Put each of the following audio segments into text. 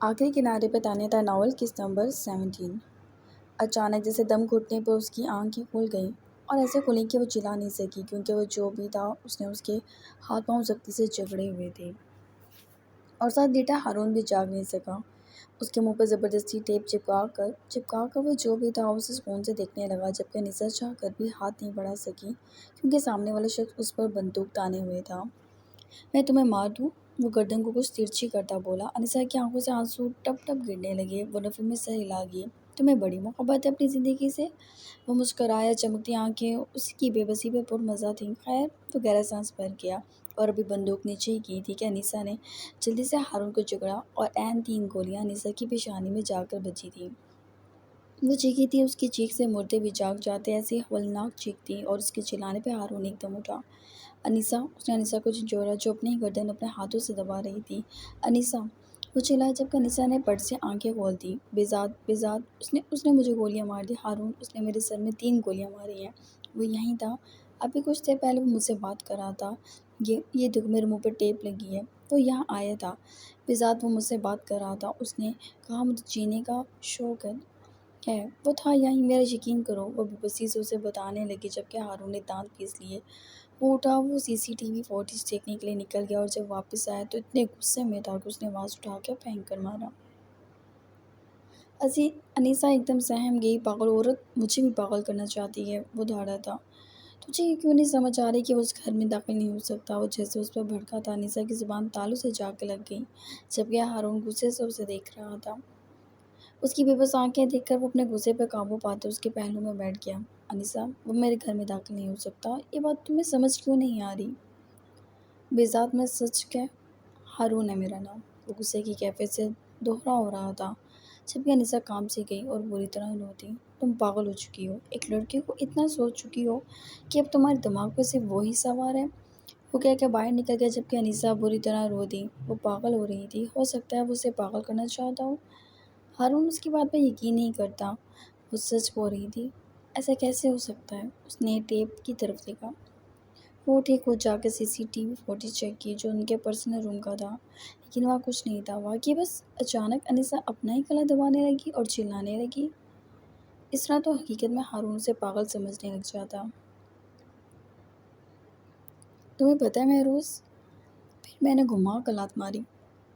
آخری کنارے پہ تانے تھا ناول قسط نمبر 17۔ اچانک جیسے دم گھٹنے پہ اس کی آنکھیں کھل گئیں اور ایسے کھلیں کہ وہ چلا نہیں سکی کیونکہ وہ جو بھی تھا اس کے ہاتھ پاؤں سختی سے جکڑے ہوئے تھے اور ساتھ بیٹا ہارون بھی جاگ نہیں سکا۔ اس کے منہ پہ زبردستی ٹیپ چپکا کر وہ جو بھی تھا اسے سکون سے دیکھنے لگا، جبکہ انیسہ چاہ کر بھی ہاتھ نہیں بڑھا سکی کیونکہ سامنے والا شخص اس پر بندوق تانے ہوئے تھا۔ میں تمہیں مار دوں، وہ گردن کو کچھ ترچھی کرتا بولا۔ انیسہ کی آنکھوں سے آنسو ٹپ ٹپ گرنے لگے، وہ نفرت میں سر ہلا گئی۔ تمہیں بڑی محبت ہے اپنی زندگی سے؟ وہ مسکرایا، چمکتی آنکھیں اس کی بے بسی پہ پرمزہ تھیں۔ خیر، وہ گہرا سانس بھر گیا اور ابھی بندوق نیچے ہی کی تھی کہ انیسہ نے جلدی سے ہارون کو جکڑا اور عین 3 گولیاں انیسہ کی پیشانی میں جا کر بجی تھیں۔ وہ چیخی تھی، اس کی چیخ سے مردے بھی جاگ جاتے، ایسی ہولناک چیخ تھی، اور اس کے چلانے پہ ہارون ایک دم اٹھا۔ انیسہ، اس نے انیسہ کو جھنجھوڑا جو اپنی ہی گردن اپنے ہاتھوں سے دبا رہی تھی۔ انیسہ، وہ چلایا جبکہ انیسہ نے پٹ سے آنکھیں کھول دیں۔ بیزاد، اس نے مجھے گولیاں مار دی، ہارون، اس نے میرے سر میں 3 گولیاں ماری ہیں۔ وہ یہیں تھا، ابھی کچھ دیر پہلے وہ مجھ سے بات کر رہا تھا۔ یہ دیکھو میرے منہ پہ ٹیپ لگی ہے۔ وہ یہاں آیا تھا بیزاد، وہ مجھ سے بات کر رہا تھا، اس نے کہا مجھے جینے کا شوق ہے، وہ تھا یہیں، میرا یقین کرو، وہ بے بسی سے اسے بتانے لگی جبکہ ہارون نے دانت پیس لیے۔ وہ اٹھا، وہ سی سی ٹی وی فوٹیج دیکھنے کے لیے نکل گیا، اور جب واپس آیا تو اتنے غصے میں تھا کہ اس نے آواز اٹھا کر پھینک کر مارا۔ انیسہ ایک دم سہم گئی، پاگل عورت، مجھے بھی پاگل کرنا چاہتی ہے، وہ دھاڑا تھا۔ تجھے یہ کیوں نہیں سمجھ آ رہی کہ وہ اس گھر میں داخل نہیں ہو سکتا؟ وہ جیسے اس پر بھڑکا تھا، انیسہ کی زبان تالوں سے جا کے لگ گئی، جبکہ ہارون غصے سے اسے دیکھ رہا تھا۔ اس کی بے بس آنکھیں دیکھ کر وہ اپنے غصے پہ قابو پاتے اس کے پہلو میں بیٹھ گیا۔ انیسہ، وہ میرے گھر میں داخل نہیں ہو سکتا، یہ بات تمہیں سمجھ کیوں نہیں آ رہی؟ بیزاد، میں سچ کہ ہارون ہے میرا نام، وہ غصے کی کیفیت سے ہو رہا تھا، جبکہ انیسہ کام سے گئی اور بری طرح رو تھی۔ تم پاگل ہو چکی ہو، ایک لڑکے کو اتنا سوچ چکی ہو کہ اب تمہارے دماغ پہ صرف وہی سوار ہے؟ وہ کہہ کے باہر نکل گیا جبکہ انیسہ بری طرح رو دی۔ وہ پاگل ہو رہی تھی، ہو سکتا ہے وہ اسے پاگل کرنا چاہتا ہو۔ ہارون اس کی بات پہ یقین نہیں کرتا، وہ سچ بول رہی تھی۔ ایسا کیسے ہو سکتا ہے؟ اس نے ٹیپ کی طرف دیکھا۔ وہ ٹھیک ہو جا کے C C T V footage check کی جو ان کے پرسنل روم کا تھا، لیکن وہاں کچھ نہیں تھا۔ واقعی بس اچانک انیسہ اپنا ہی گلا دبانے لگی اور چلانے لگی۔ اس طرح تو حقیقت میں ہارون اسے پاگل سمجھنے لگ جاتا۔ تمہیں پتہ ہے مہروز، پھر میں نے گھما کر لات ماری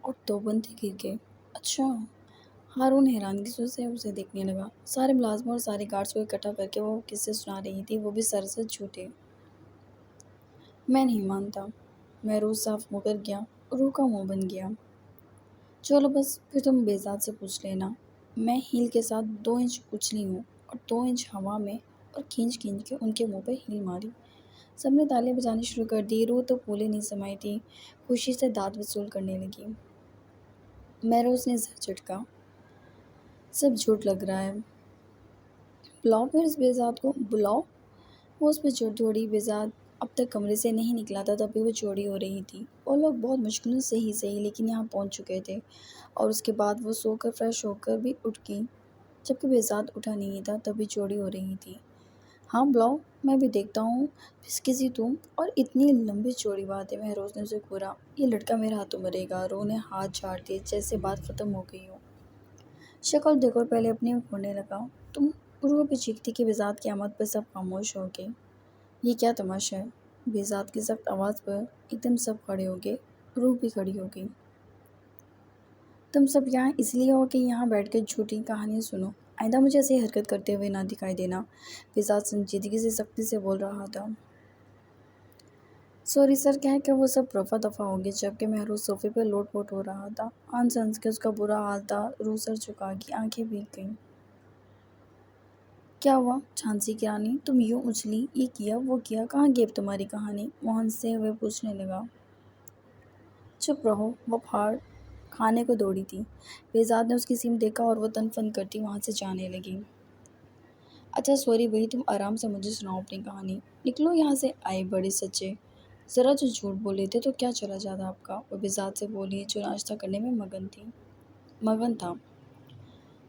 اور 2 بندے گر گئے۔ اچھا؟ ہارون حیرانگی سے اسے دیکھنے لگا۔ سارے ملازموں اور سارے گارڈز کو اکٹھا کر کے وہ قصے سنا رہی تھی، وہ بھی سراسر جھوٹے۔ میں نہیں مانتا۔ مہروز صاف مکر گیا، روح کا منہ بن گیا۔ چلو بس، پھر تم بیزاد سے پوچھ لینا۔ میں ہیل کے ساتھ 2 انچ اچھلی ہوں اور 2 انچ ہوا میں اور کھینچ کے ان کے منہ پہ ہیل ماری۔ سب نے تالیاں بجانی شروع کر دی، روح تو پھولے نہیں سمائی تھی، خوشی سے داد وصول کرنے لگی۔ مہروز نے سر جھٹکا۔ سب جھوٹ لگ رہا ہے۔ بلاؤ پھر اس بیزاد کو، بلاؤ۔ وہ اس پہ چڑھ دوڑی۔ بیزاد اب تک کمرے سے نہیں نکلا تھا، تب بھی وہ چوری ہو رہی تھی۔ وہ لوگ بہت مشکلوں سے ہی لیکن یہاں پہنچ چکے تھے، اور اس کے بعد وہ سو کر فریش ہو کر بھی اٹھ گئی، جبکہ بیزاد اٹھا نہیں تھا، تب بھی چوری ہو رہی تھی۔ ہاں بلاؤ، میں بھی دیکھتا ہوں، پھسکسی تم، اور اتنی لمبی چوڑی باتیں، مہروز نے اسے گھورا۔ یہ لڑکا میرے ہاتھوں مرے گا۔ روح نے ہاتھ جھاڑ دیے جیسے بات ختم ہو گئی ہو۔ شکل دیکھو پہلے اپنی، گھورنے لگا۔ تم، روح بھی چیختی کہ بیزاد کی آمد پر سب خاموش ہو گئے۔ یہ کیا تماشا ہے؟ بیزاد کی سخت آواز پر ایک دم سب کھڑے ہو گئے، روح بھی کھڑی ہو گئی۔ تم سب یہاں اس لیے ہو کہ یہاں بیٹھ کر جھوٹی کہانیاں سنو؟ آئندہ مجھے ایسی حرکت کرتے ہوئے نہ دکھائی دینا، بیزاد سنجیدگی سے سختی سے بول رہا تھا۔ سوری سر کہہ کے وہ سب رفع دفع ہو گئے، جبکہ مہروز صوفے پہ لوٹ پوٹ ہو رہا تھا۔ ہنس ہنس کے اس کا برا حال تھا، روح سر جھکا گئی، آنکھیں بھیگ گئیں۔ کیا ہوا جھانسی کی رانی، تم یوں اچھلی، یہ کیا وہ کیا، کہاں گئی اب تمہاری کہانی؟ وہ ہنستے ہوئے پوچھنے لگا۔ چپ رہو، وہ پھاڑ کھانے کو دوڑی تھی۔ بیزاد نے اس کی سمت دیکھا اور وہ تن فن کرتی وہاں سے جانے لگی۔ اچھا سوری بھائی، تم آرام سے مجھے سناؤ اپنی کہانی۔ نکلو یہاں سے، آئے بڑے سچے، ذرا جو جھوٹ بول لیتے تو کیا چلا جاتا آپ کا؟ وہ بیزاد سے بولی جو ناشتہ کرنے میں مگن تھا۔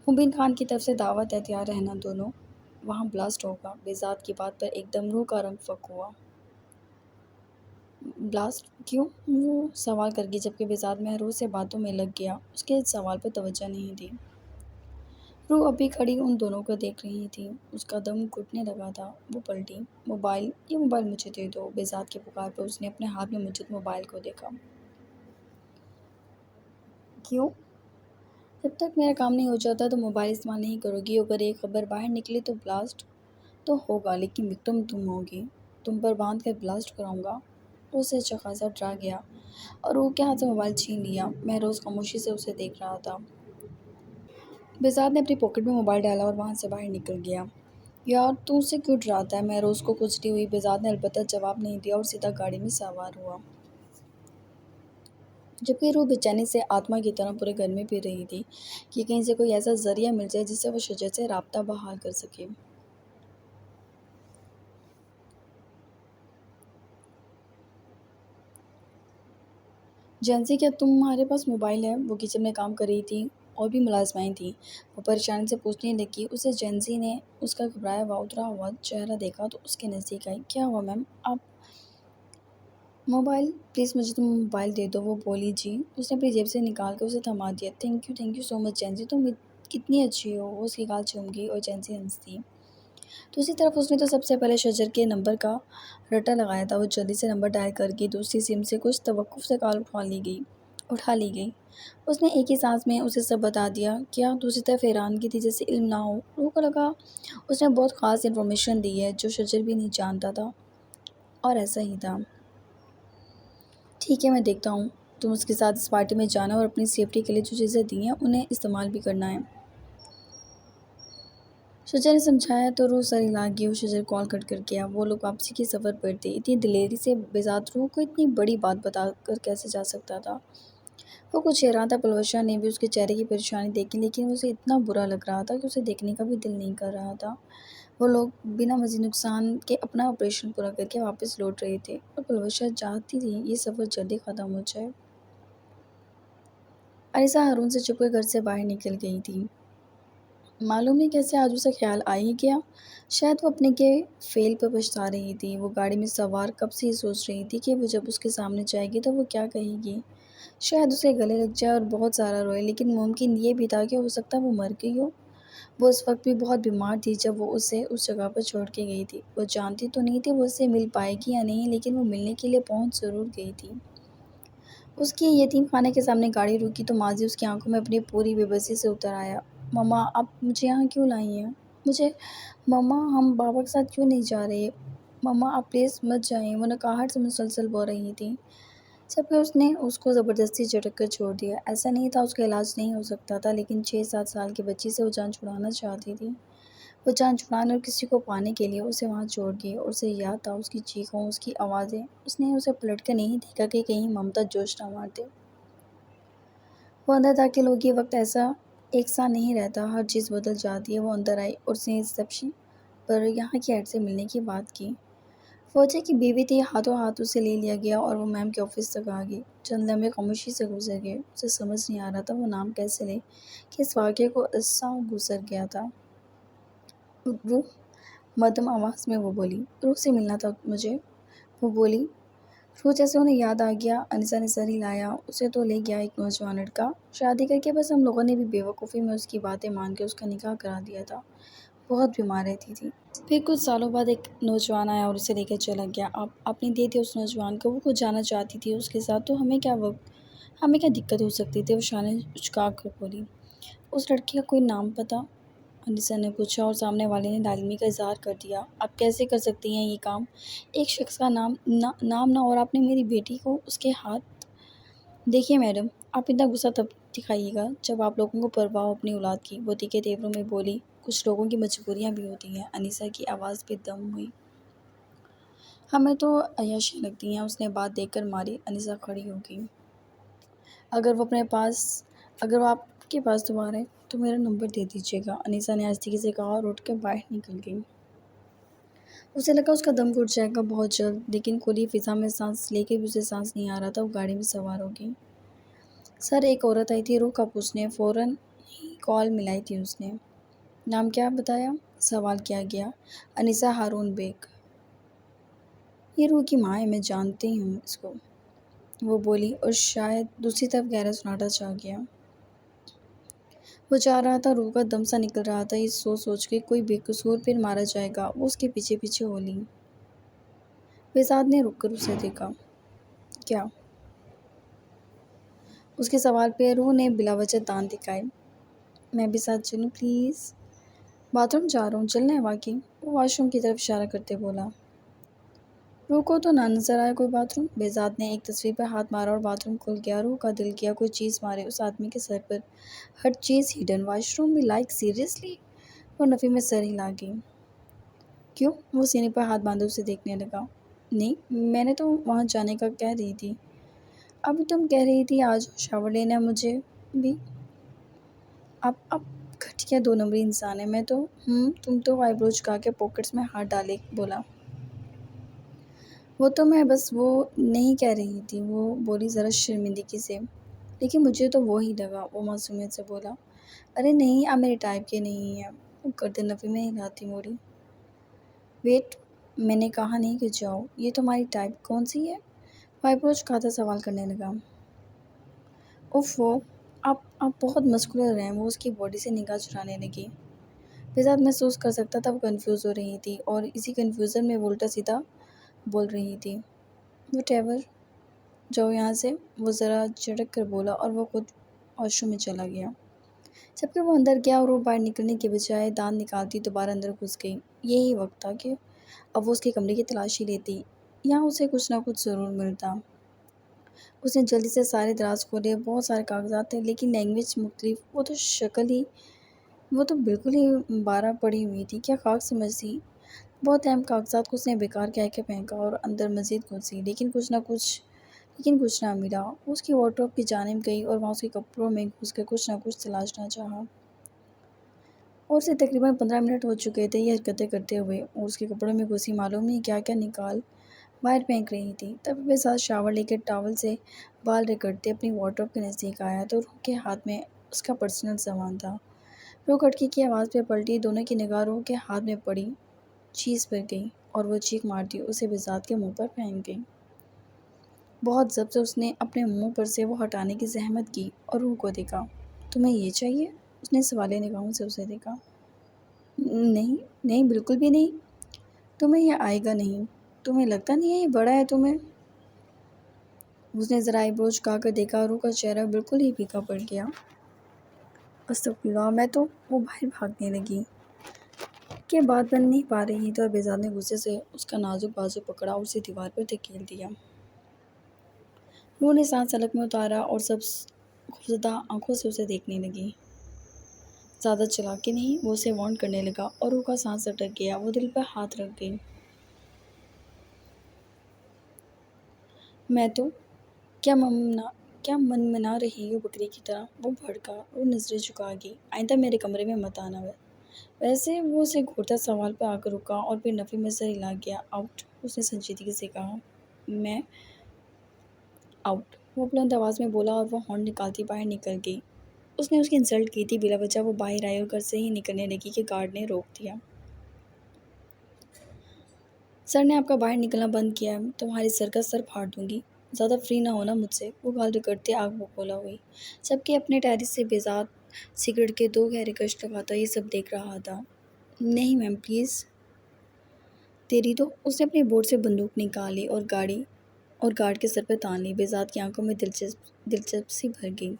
مبین خان کی طرف سے دعوت ہے، تیار رہنا دونوں، وہاں بلاسٹ ہوگا۔ بیزاد کی بات پر ایک دم روح کا رنگ فک ہوا۔ بلاسٹ کیوں؟ وہ سوال کر گئی جبکہ بزاد محروس سے باتوں میں لگ گیا۔ اس کے سوال پر توجہ نہیں دی۔ روح ابھی کھڑی ان دونوں کو دیکھ رہی تھی۔ اس کا دم گھٹنے لگا تھا۔ وہ پلٹی۔ موبائل، یہ موبائل مجھے دے دو۔ بزاد کی پکار پر اس نے اپنے ہاتھ میں موجود موبائل کو دیکھا۔ کیوں؟ جب تک میرا کام نہیں ہو جاتا تو موبائل استعمال نہیں کرو گی۔ اگر ایک خبر باہر نکلی تو بلاسٹ تو ہوگا، لیکن وکٹم تم ہوگی۔ تم پر باندھ کر بلاسٹ کراؤں گا۔ وہ اسے اچھا خاصا ڈرا گیا اور روح کے ہاتھ سے موبائل چھین لیا۔ مہروز خاموشی سے اسے دیکھ رہا تھا۔ بزاد نے اپنی پاکٹ میں موبائل ڈالا اور وہاں سے باہر نکل گیا۔ یار تو اسے کیوں ڈراتا ہے؟ مہروز کو کچلی ہوئی بزاد نے البتہ جواب نہیں دیا اور سیدھا گاڑی میں سوار ہوا۔ جبکہ روح بے چینی سے آتما کی طرح پورے گھر میں پھر رہی تھی کہ کہیں سے کوئی ایسا ذریعہ مل جائے جس سے وہ شجر سے رابطہ بحال کر سکے۔ جینسی، کیا تمہارے پاس موبائل ہے؟ وہ کچن میں کام کر رہی تھی۔ اور بھی ملازمائیں تھیں۔ وہ پریشانی سے پوچھنے لگی۔ اسے جینسی نے اس کا گھبرایا ہوا اترا ہوا چہرہ دیکھا تو اس کے نزدیک آئی۔ کیا ہوا میم؟ آپ موبائل پلیز مجھے تم موبائل دے دو۔ وہ بولی جی۔ اس نے اپنی جیب سے نکال کے اسے تھما دیا۔ تھینک یو سو مچ جینسی، تم کتنی اچھی ہو۔ وہ اس کی گال چوم گئی اور جینسی ہنسی۔ دوسری طرف اس نے تو سب سے پہلے شجر کے نمبر کا رٹا لگایا تھا۔ وہ جلدی سے نمبر ڈائل کر کے دوسری سم سے کچھ توقف سے کال اٹھا لی گئی۔ اس نے ایک ہی سانس میں اسے سب بتا دیا۔ کیا؟ دوسری طرف حیرانگی تھی جیسے علم نہ ہو۔ روح کو لگا اس نے بہت خاص انفارمیشن دی ہے جو شجر بھی نہیں جانتا تھا، اور ایسا ہی تھا۔ ٹھیک ہے، میں دیکھتا ہوں۔ تم اس کے ساتھ اس پارٹی میں جانا اور اپنی سیفٹی کے لیے جو چیزیں دی ہیں انہیں استعمال بھی کرنا ہے۔ شجر نے سمجھایا تو روح سر ہلا گئی اور شجر کال کٹ کر گیا۔ وہ لوگ واپسی کے سفر پر تھے۔ اتنی دلیری سے بزاد روح کو اتنی بڑی بات بتا کر کیسے جا سکتا تھا؟ وہ کچھ حیران تھا۔ پلوشا نے بھی اس کے چہرے کی پریشانی دیکھی، لیکن اسے اتنا برا لگ رہا تھا کہ اسے دیکھنے کا بھی دل نہیں کر رہا تھا۔ وہ لوگ بنا مزید نقصان کے اپنا آپریشن پورا کر کے واپس لوٹ رہے تھے اور پلوشا چاہتی تھی یہ سفر جلدی ختم ہو جائے۔ انیسہ ہارون سے چھپ کر گھر سے باہر نکل گئی تھی۔ معلوم نہیں کیسے آج اسے خیال آ ہی گیا۔ شاید وہ اپنے کے فعل پر پچھتا رہی تھی۔ وہ گاڑی میں سوار کب سے یہ سوچ رہی تھی کہ وہ جب اس کے سامنے جائے گی تو وہ کیا کہے گی۔ شاید اسے گلے لگ جائے اور بہت سارا روئے، لیکن ممکن یہ بھی تھا کہ ہو سکتا وہ مر گئی ہو۔ وہ اس وقت بھی بہت بیمار تھی جب وہ اسے اس جگہ پر چھوڑ کے گئی تھی۔ وہ جانتی تو نہیں تھی وہ اس سے مل پائے گی یا نہیں، لیکن وہ ملنے کے لیے پہنچ ضرور گئی تھی۔ اس کی یتیم خانے کے سامنے گاڑی رکی تو ماضی اس کی آنکھوں میں اپنی پوری بے بسی سے اتر آیا۔ مما، آپ مجھے یہاں کیوں لائی ہیں؟ مما، ہم بابا کے ساتھ کیوں نہیں جا رہے؟ مما، آپ پلیز مت جائیں، وہ نکاہٹ سے مسلسل بول رہی تھی۔ جبکہ اس نے اس کو زبردستی جھٹک کر چھوڑ دیا۔ ایسا نہیں تھا اس کا علاج نہیں ہو سکتا تھا، لیکن 6-7 سال کی بچی سے وہ جان چھڑانا چاہتی تھی۔ وہ جان چھڑانے اور کسی کو پانے کے لیے اسے وہاں چھوڑ گئی، اور اسے یاد تھا اس کی چیخوں، اس کی آوازیں۔ اس نے اسے پلٹ کر نہیں دیکھا کہ کہیں ممتا جوش نہ مار دے۔ وہ اندر داخل ہوگی۔ وقت ایسا ایک سا نہیں رہتا، ہر چیز بدل جاتی ہے۔ وہ اندر آئی اور اس نے ریسیپشن پر یہاں کی ہیڈ سے ملنے کی بات کی۔ فوجی کی بیوی تھی۔ ہاتھوں ہاتھ اسے لے لیا گیا اور وہ میم کے آفس تک آ گئی۔ چند لمحے خاموشی سے گزر گئے۔ اسے سمجھ نہیں آ رہا تھا وہ نام کیسے لے کہ اس واقعے کو عرصہ گزر گیا تھا۔ روح، مدھم آواز میں وہ بولی۔ روح سے ملنا تھا مجھے، وہ بولی۔ روح جیسے انہیں یاد آ گیا۔ انیسہ نے سر ہلایا۔ اسے تو لے گیا ایک نوجوان لڑکا۔ شادی کر کے بس ہم لوگوں نے بھی بے وقوفی میں اس کی باتیں مان کے اس کا نکاح کرا دیا تھا۔ بہت بیمار رہتی تھی۔ پھر کچھ سالوں بعد ایک نوجوان آیا اور اسے لے کر چلا گیا۔ آپ نے دے دیا اس نوجوان کو؟ وہ خود جانا چاہتی تھی اس کے ساتھ، تو ہمیں کیا دقت ہو سکتی تھی؟ وہ شانے اچکا کر بولی۔ اس لڑکے کا کوئی نام پتہ؟ انیسہ نے پوچھا اور سامنے والے نے لاعلمی کا اظہار کر دیا۔ آپ کیسے کر سکتی ہیں یہ کام؟ ایک شخص کا نام نہ، اور آپ نے میری بیٹی کو اس کے ہاتھ۔ دیکھیے میڈم، آپ اتنا غصہ تب دکھائیے گا جب آپ لوگوں کو پرواہ ہو اپنی اولاد کی، وہ تیکھے تیوروں میں بولی۔ کچھ لوگوں کی مجبوریاں بھی ہوتی ہیں۔ انیسہ کی آواز پہ دم ہوئی۔ ہمیں تو عیاشیاں لگتی ہیں۔ اس نے بات دیکھ کر ماری۔ انیسہ کھڑی ہو گئی۔ اگر وہ آپ کے پاس دوبارہ ہے تو میرا نمبر دے دیجیے گا، انیسہ نے آہستگی سے کہا اور اٹھ کر باہر نکل گئی۔ اسے لگا اس کا دم گھٹ جائے گا بہت جلد، لیکن کھلی فضا میں سانس لے کے بھی اسے سانس نہیں آ رہا تھا۔ وہ گاڑی میں سوار ہو گئی۔ سر، ایک عورت آئی تھی روح کا پوچھنے۔ فوراً ہی کال ملائی تھی اس نے۔ نام کیا بتایا؟ سوال کیا گیا۔ انیسہ ہارون بیگ۔ یہ روح کی ماں ہے، میں جانتی ہوں اس کو، وہ بولی، اور شاید دوسری طرف گہرا سناٹا چھا گیا۔ وہ چاہ رہا تھا، روح کا دم سا نکل رہا تھا، یہ سوچ سوچ کے کوئی بے قصور پھر مارا جائے گا۔ وہ اس کے پیچھے پیچھے ہو لی۔ بہزاد نے رک کر اسے دیکھا۔ کیا؟ اس کے سوال پہ روح نے بلا وجہ دانت دکھائے۔ میں بھی ساتھ چلوں پلیز؟ باتھ روم جا رہا ہوں، چلنا ہے واقعی؟ وہ واش روم کی طرف اشارہ کرتے بولا۔ روح کو تو نہ نظر آیا کوئی باتھ روم۔ بہزاد نے ایک تصویر پر ہاتھ مارا اور باتھ روم کھل گیا۔ روح کا دل کیا کوئی چیز مارے اس آدمی کے سر پر۔ ہر چیز ہڈن، واش روم بھی، لائک سیریسلی؟ وہ نفی میں سر ہلا گئی۔ کیوں؟ وہ سینے پر ہاتھ باندھے اسے دیکھنے لگا۔ نہیں، میں نے تو وہاں جانے کا کہہ رہی تھی۔ ابھی تم کہہ رہی تھی آج شاور لینا ہے مجھے بھی۔ آپ گھٹیا 2 نمبری انسان ہے۔ میں تو تم تو آئی برو جھکا کے پاکٹس میں ہاتھ ڈالے بولا۔ وہ تو میں بس وہ نہیں کہہ رہی تھی، وہ بولی ذرا شرمندگی سے۔ لیکن مجھے تو وہی لگا، وہ معصومیت سے بولا۔ ارے نہیں، آپ میرے ٹائپ کے نہیں ہیں۔ وہ گردن نفی میں ہلاتی موڑی۔ ویٹ، میں نے کہا نہیں کہ جاؤ، یہ تمہاری ٹائپ کون سی ہے؟ وہ آئی برو جھکاتا سوال کرنے لگا۔ اوفو، آپ بہت مسکولر ہیں۔ وہ اس کی باڈی سے نگاہ چرانے لگی۔ بہزاد محسوس کر سکتا تھا وہ کنفیوز ہو رہی تھی، اور اسی کنفیوژن میں وہ الٹا سیدھا بول رہی تھی۔ وٹ ایور، جاؤ یہاں سے، وہ ذرا جھڑک کر بولا، اور وہ خود واش روم میں چلا گیا۔ جبکہ وہ اندر گیا اور وہ باہر نکلنے کے بجائے دانت نکالتی دوبارہ اندر گھس گئی۔ یہی وقت تھا کہ اب وہ اس کے کمرے کی تلاشی لیتی، یہاں اسے کچھ نہ کچھ ضرور ملتا۔ اس نے جلدی سے سارے دراز کھولے، بہت سارے کاغذات تھے لیکن لینگویج مختلف، وہ تو بالکل ہی بارہ پڑی ہوئی تھی، کیا خاک سمجھتی۔ بہت اہم کاغذات کو اس نے بیکار کہہ کے پھینکا اور اندر مزید گھسی، لیکن کچھ نہ ملا۔ وہ اس کی وارڈروب کی جانب گئی اور وہاں اس کے کپڑوں میں گھس کر کچھ نہ کچھ تلاشنا چاہا۔ اور اسے تقریباً 15 منٹ ہو چکے تھے یہ حرکتیں کرتے ہوئے، اور اس کے کپڑوں میں گھسی معلوم نہیں کیا کیا نکال باہر پھینک رہی تھی۔ تب وہ ساتھ شاور لے کر ٹاول سے بال رگڑتے اپنی وارڈروب کے نزدیک آیا تو روح کے ہاتھ میں اس کا پرسنل سامان تھا۔ روح کھٹکی کی آواز پہ پلٹی، دونوں کی نگاہ روح کے ہاتھ میں پڑی چیز پر گئی، اور وہ چیخ مارتی اسے بہزاد کے منہ پر پھینک گئی۔ بہت ضبط سے اس نے اپنے منہ پر سے وہ ہٹانے کی زحمت کی اور روح کو دیکھا۔ تمہیں یہ چاہیے؟ اس نے سوالیہ نگاہوں سے اسے دیکھا۔ نہیں نہیں، بالکل بھی نہیں، تمہیں یہ آئے گا نہیں، تمہیں لگتا نہیں ہے یہ بڑا ہے تمہیں؟ اس نے ذرا آئی برو جھکا کر دیکھا، روح کا چہرہ بالکل ہی پھیکا پڑ گیا۔ استغفر اللہ، میں تو… وہ باہر بھاگنے لگی کہ بات بن نہیں پا رہی تھی، اور بہزاد نے غصے سے اس کا نازک بازو پکڑا اور اسے دیوار پر دھکیل دیا۔ روح نے سانس حلق میں اتارا اور سب خوفزدہ آنکھوں سے اسے دیکھنے لگی۔ زیادہ چلا کے نہیں، وہ اسے وارن کرنے لگا، اور روح کا سانس اٹک گیا، وہ دل پر ہاتھ رکھ گئی۔ میں تو… کیا منمنا رہی ہو بکری کی طرح؟ وہ بھڑکا اور نظریں جھکا گئی۔ آئندہ میرے کمرے میں مت آنا۔ ویسے وہ اسے گھورتا سوال پہ آ کر رکا اور پھر نفی میں سر ہلا گیا۔ آؤٹ، اس نے سنجیدگی سے کہا۔ میں… آؤٹ، وہ بلند آواز میں بولا، اور وہ ہارن نکالتی باہر نکل گئی۔ اس نے کی انسلٹ کی تھی، بلا وجہ وہ باہر آئی اور گھر سے ہی نکلنے لگی کہ گارڈ نے روک دیا۔ سر نے آپ کا باہر نکلنا بند کیا ہے، تمہارے سر کا سر پھاڑ دوں گی، زیادہ فری نہ ہونا مجھ سے۔ وہ گال رگڑتے آگ بگولا ہوئی، جبکہ اپنے ٹیرس سے بہزاد سگریٹ کے 2 گہرے کش لگاتا یہ سب دیکھ رہا تھا۔ نہیں میم پلیز۔ تیری تو… اس نے اپنی بورڈ سے بندوق نکالی اور گارڈ کے سر پہ تان لی۔ بہزاد کی آنکھوں میں دلچسپی بھر گئی۔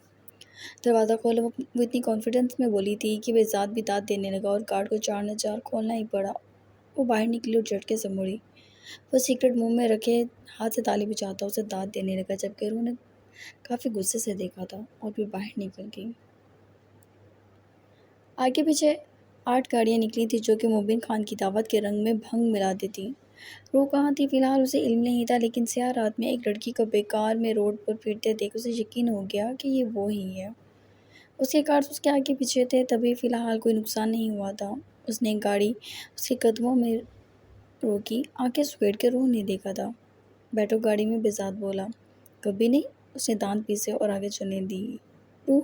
دروازہ کھولا، وہ اتنی کانفیڈنس میں بولی تھی کہ بہزاد بھی داد دینے لگا اور گارڈ کو 4 نہ 4 کھولنا ہی پڑا۔ وہ باہر نکلی اور جھٹکے سے مڑی۔ وہ سگریٹ منہ میں رکھے ہاتھ سے تالی بجاتا اسے داد دینے لگا، جبکہ روح نے کافی غصے سے دیکھا تھا اور پھر باہر نکل گئی۔ آگے پیچھے 8 گاڑیاں نکلی تھیں جو کہ مبین خان کی دعوت کے رنگ میں بھنگ ملا دیتی۔ روح کہاں تھی فی الحال اسے علم نہیں تھا، لیکن سیاہ رات میں ایک لڑکی کو بیکار میں روڈ پر پھرتے دیکھ اسے یقین ہو گیا کہ یہ وہی ہے۔ اس کے کارز اس کے آگے پیچھے تھے، تبھی فی الحال کوئی نقصان نہیں ہوا تھا۔ اس نے گاڑی اس کے قدموں میں روکی، آنکھیں سکیڑ کے روح نے دیکھا تھا۔ بیٹھو گاڑی میں، بہزاد بولا۔ کبھی نہیں، اس نے دانت پیسے اور آگے چلنے دی۔ روح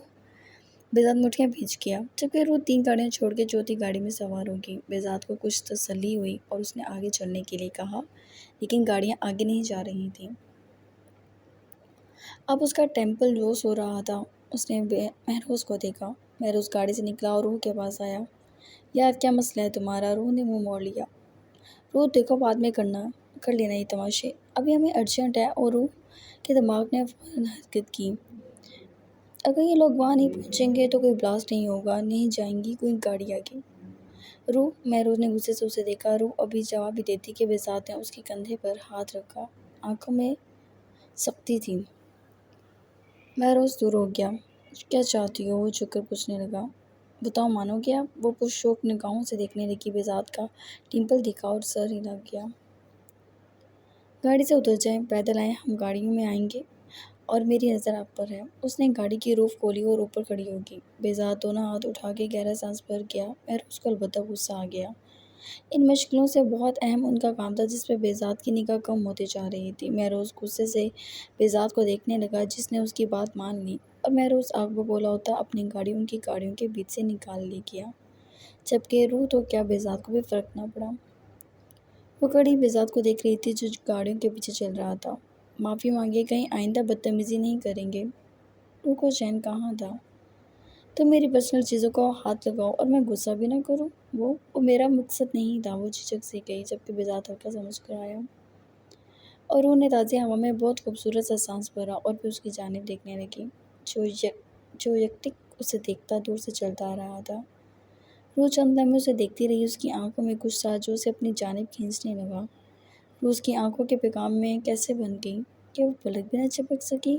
بیزاد مٹھیاں بھیج گیا جبکہ روح 3 گاڑیاں چھوڑ کے چوتھی گاڑی میں سوار ہوگی۔ بیزاد کو کچھ تسلی ہوئی اور اس نے آگے چلنے کے لیے کہا، لیکن گاڑیاں آگے نہیں جا رہی تھیں۔ اب اس کا ٹیمپل جوش ہو رہا تھا۔ اس نے مہروز کو دیکھا۔ مہروز گاڑی سے نکلا اور روح کے پاس آیا۔ یار کیا مسئلہ ہے تمہارا؟ روح نے منہ موڑ لیا۔ روح دیکھو بعد میں کر لینا یہ تماشے، ابھی ہمیں ارجنٹ ہے۔ اور روح کے دماغ نے فوراً حرکت کی۔ اگر یہ لوگ وہاں نہیں پہنچیں گے تو کوئی بلاسٹ نہیں ہوگا، نہیں جائیں گی کوئی گاڑی آگے۔ روح، مہروز نے غصے سے اسے دیکھا۔ روح ابھی جواب بھی دیتی کہ بیزاد نے اس کے کندھے پر ہاتھ رکھا، آنکھوں میں سختی تھی۔ مہروز دور ہو گیا۔ کیا چاہتی ہو؟ وہ جھک کر پوچھنے لگا۔ بتاؤ مانو گے آپ؟ وہ پرشوق نگاہوں سے دیکھنے لگی۔ بیزاد کا ٹیمپل دکھا اور سر ہلا گیا۔ گاڑی سے اتر جائیں، پیدل آئیں، ہم گاڑیوں میں آئیں گے اور میری نظر آپ پر ہے۔ اس نے گاڑی کی روف کھولی اور اوپر کھڑی ہوگی۔ بیزاد دونوں ہاتھ اٹھا کے گہرا سانس بھر گیا۔ مہروز کو البتہ غصہ آ گیا۔ ان مشکلوں سے بہت اہم ان کا کام تھا جس پہ بیزاد کی نگاہ کم ہوتی جا رہی تھی۔ مہروز غصے سے بیزاد کو دیکھنے لگا جس نے اس کی بات مان لی، اور مہروز آگ ببولا ہوتا اپنی گاڑی ان کی گاڑیوں کے بیچ سے نکال لے گیا۔ جبکہ روح تو کیا بیزاد کو بھی فرق نہ پڑا۔ وہ کڑی بیزاد کو دیکھ رہی تھی جو گاڑیوں کے پیچھے چل رہا تھا۔ معافی مانگے، کہیں آئندہ بدتمیزی نہیں کریں گے۔ روح کو چین کہاں تھا۔ تم میری پرسنل چیزوں کو ہاتھ لگاؤ اور میں غصہ بھی نہ کروں؟ وہ میرا مقصد نہیں تھا، وہ جھجک سے کہی، جبکہ بیزاد ہلکا سا مسکرایا۔ اور روح نے تازی ہوا میں بہت خوبصورت سا سانس بھرا اور پھر اس کی جانب دیکھنے لگی جو یکٹک اسے دیکھتا دور سے چلتا آ رہا تھا۔ روح چند لمحے اسے دیکھتی رہی۔ اس کی آنکھوں میں کچھ تھا جو اسے اپنی جانب کھینچنے لگا۔ روح اس کی آنکھوں کے پیغام میں کیسے بن گئی کہ وہ پلک بھی نہ جھپک سکی،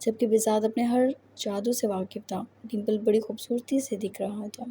جبکہ بیزاد اپنے ہر جادو سے واقف تھا۔ ڈمپل بڑی خوبصورتی سے دکھ رہا تھا۔